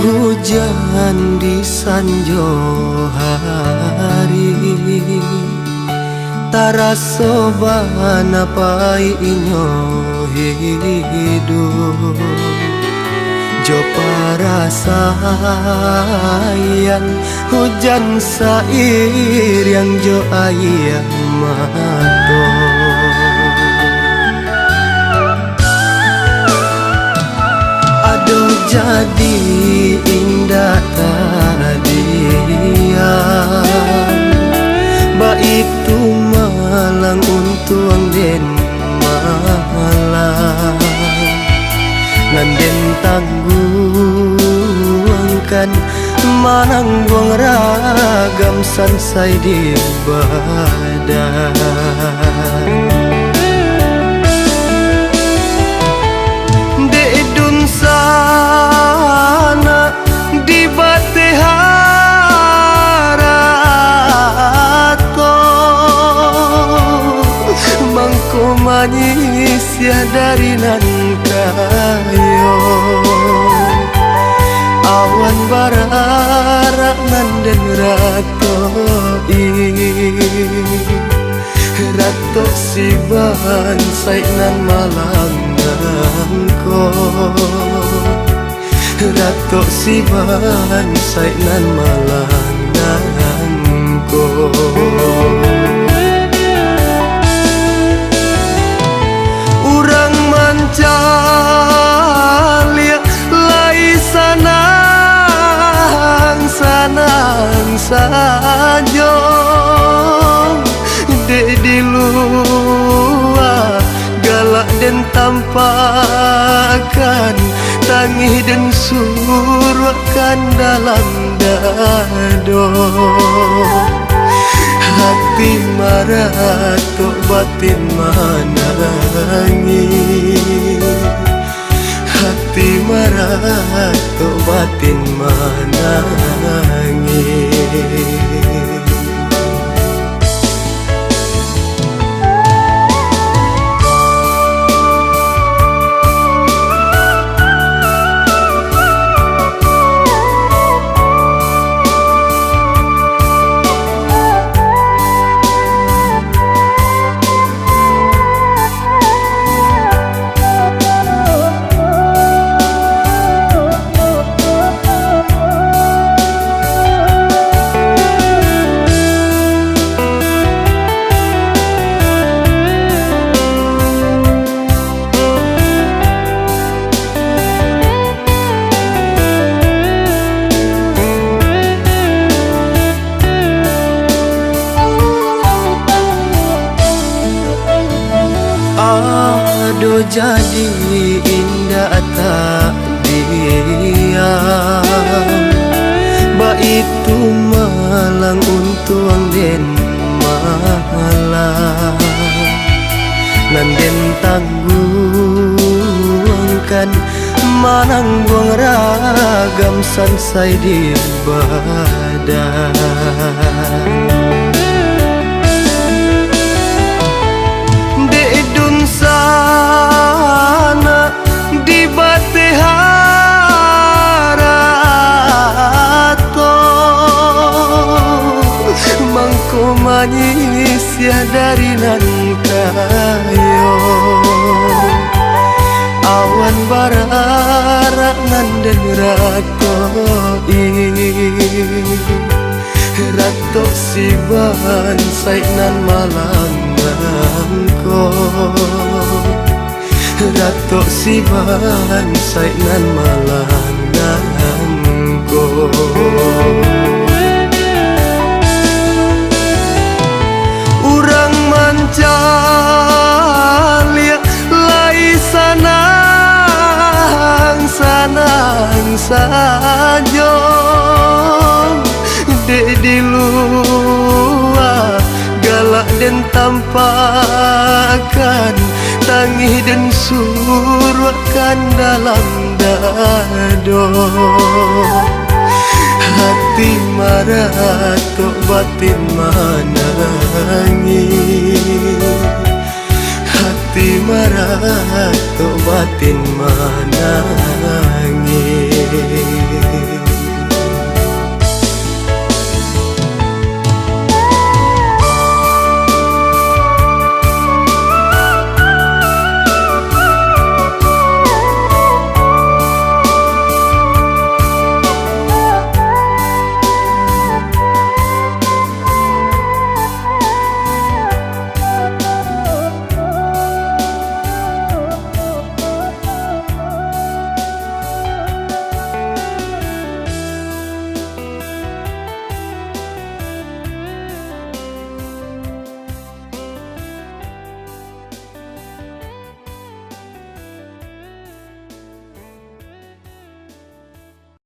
hujan di sanjo hari, taraso bana pai inyo hidup. Jo perasaan hujan sair yang jo ayam mato. Aduh jadi indah tadian, ba itu malang untuang den malang. Nanden tangguangkan manang buang ragam sansai di badan. Deedun sana di bateharato, mangko manis ya dari nan kayo. Awan bararak nanden rato si bansai nan malang nangko. Rato si bansai nan malang nangko. Urang mancalia lai sanang sajo, de di luar galak dan tampakan, tangih dan surwakan dalam dado. Hati marah tok batin manangi, hati marah tok batin manangi. Aduh jadi indah tak diam, ba itu malang untuang den malang. Nanden tangguangkan manang buang ragam sansai di badan. Sana di bateharato, mangko manis ya dari nan kayo. Awan bararak nanden rato si bansai nan malang nangko. Rato si bansai nan malang nangko. Urang mancalia lai sanang sajo, de di luar galak dan tampakan, tangih dan surwakan dalam dado. Hati marah tok batin manangi, hati marah tok batin manangi.